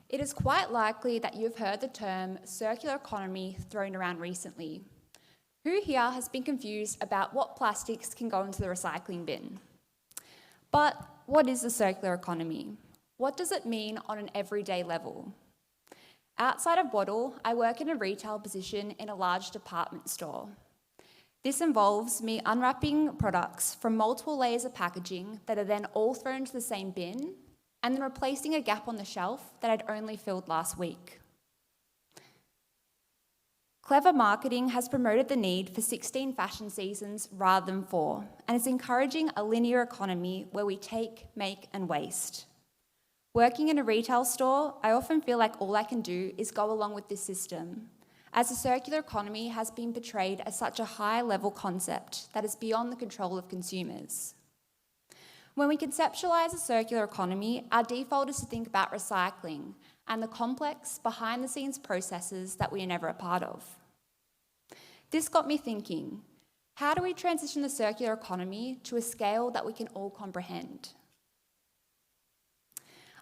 It is quite likely that you've heard the term circular economy thrown around recently. Who here has been confused about what plastics can go into the recycling bin? But what is the circular economy? What does it mean on an everyday level? Outside of Wattle, I work in a retail position in a large department store. This involves me unwrapping products from multiple layers of packaging that are then all thrown into the same bin, and then replacing a gap on the shelf that I'd only filled last week. Clever marketing has promoted the need for 16 fashion seasons rather than 4, and is encouraging a linear economy where we take, make, and waste. Working in a retail store, I often feel like all I can do is go along with this system, as the circular economy has been portrayed as such a high-level concept that is beyond the control of consumers. When we conceptualise a circular economy, our default is to think about recycling and the complex, behind-the-scenes processes that we are never a part of. This got me thinking, how do we transition the circular economy to a scale that we can all comprehend?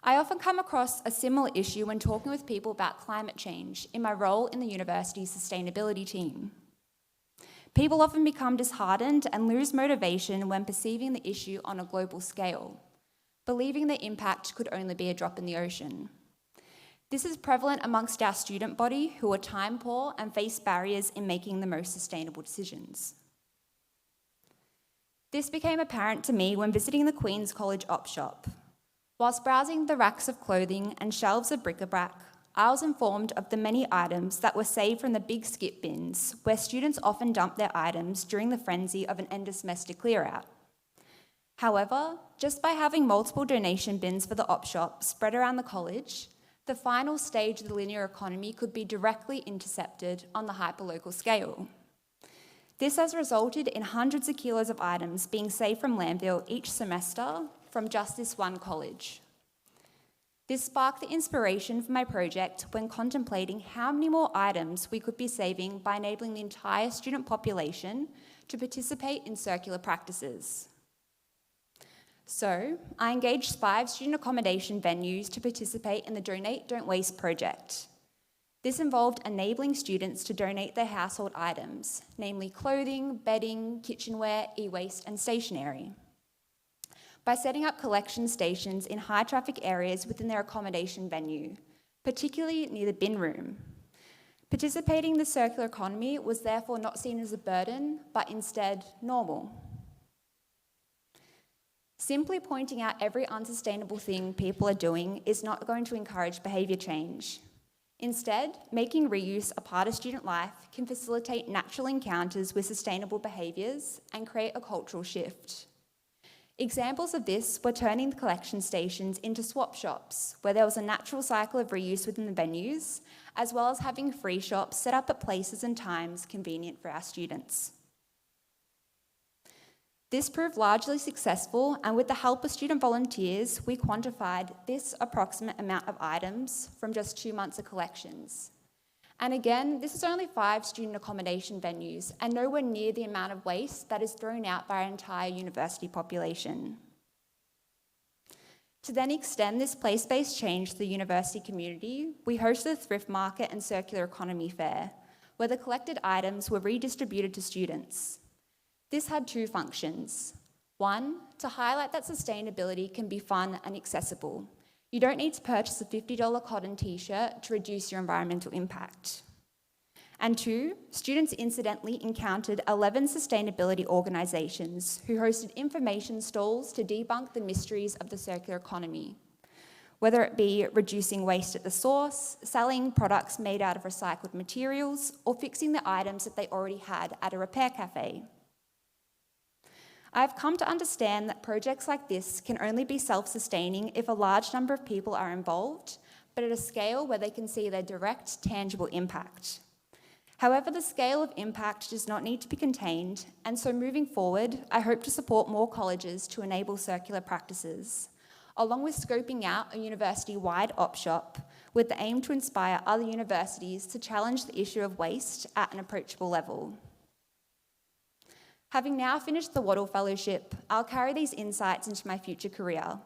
I often come across a similar issue when talking with people about climate change in my role in the university's sustainability team. People often become disheartened and lose motivation when perceiving the issue on a global scale, believing the impact could only be a drop in the ocean. This is prevalent amongst our student body who are time poor and face barriers in making the most sustainable decisions. This became apparent to me when visiting the Queen's College op shop. Whilst browsing the racks of clothing and shelves of bric-a-brac, I was informed of the many items that were saved from the big skip bins, where students often dump their items during the frenzy of an end-of-semester clear-out. However, just by having multiple donation bins for the op shop spread around the college, the final stage of the linear economy could be directly intercepted on the hyperlocal scale. This has resulted in hundreds of kilos of items being saved from landfill each semester from just this one college. This sparked the inspiration for my project when contemplating how many more items we could be saving by enabling the entire student population to participate in circular practices. So, I engaged 5 student accommodation venues to participate in the Donate Don't Waste project. This involved enabling students to donate their household items, namely clothing, bedding, kitchenware, e-waste, and stationery, by setting up collection stations in high-traffic areas within their accommodation venue, particularly near the bin room. Participating in the circular economy was therefore not seen as a burden, but instead normal. Simply pointing out every unsustainable thing people are doing is not going to encourage behaviour change. Instead, making reuse a part of student life can facilitate natural encounters with sustainable behaviours and create a cultural shift. Examples of this were turning the collection stations into swap shops, where there was a natural cycle of reuse within the venues, as well as having free shops set up at places and times convenient for our students. This proved largely successful, and with the help of student volunteers, we quantified this approximate amount of items from just 2 months of collections. And again, this is only 5 student accommodation venues and nowhere near the amount of waste that is thrown out by our entire university population. To then extend this place-based change to the university community, we hosted a thrift market and circular economy fair, where the collected items were redistributed to students. This had 2 functions. 1, to highlight that sustainability can be fun and accessible. You don't need to purchase a $50 cotton t-shirt to reduce your environmental impact. And 2, students incidentally encountered 11 sustainability organisations who hosted information stalls to debunk the mysteries of the circular economy, whether it be reducing waste at the source, selling products made out of recycled materials, or fixing the items that they already had at a repair cafe. I've come to understand that projects like this can only be self-sustaining if a large number of people are involved, but at a scale where they can see their direct, tangible impact. However, the scale of impact does not need to be contained, and so moving forward, I hope to support more colleges to enable circular practices, along with scoping out a university-wide op shop with the aim to inspire other universities to challenge the issue of waste at an approachable level. Having now finished the Wattle Fellowship, I'll carry these insights into my future career,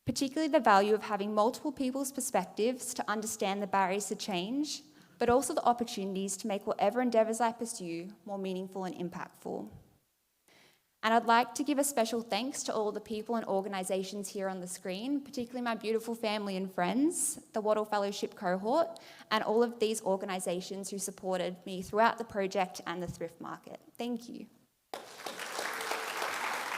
particularly the value of having multiple people's perspectives to understand the barriers to change, but also the opportunities to make whatever endeavours I pursue more meaningful and impactful. And I'd like to give a special thanks to all the people and organisations here on the screen, particularly my beautiful family and friends, the Wattle Fellowship cohort, and all of these organisations who supported me throughout the project and the thrift market. Thank you.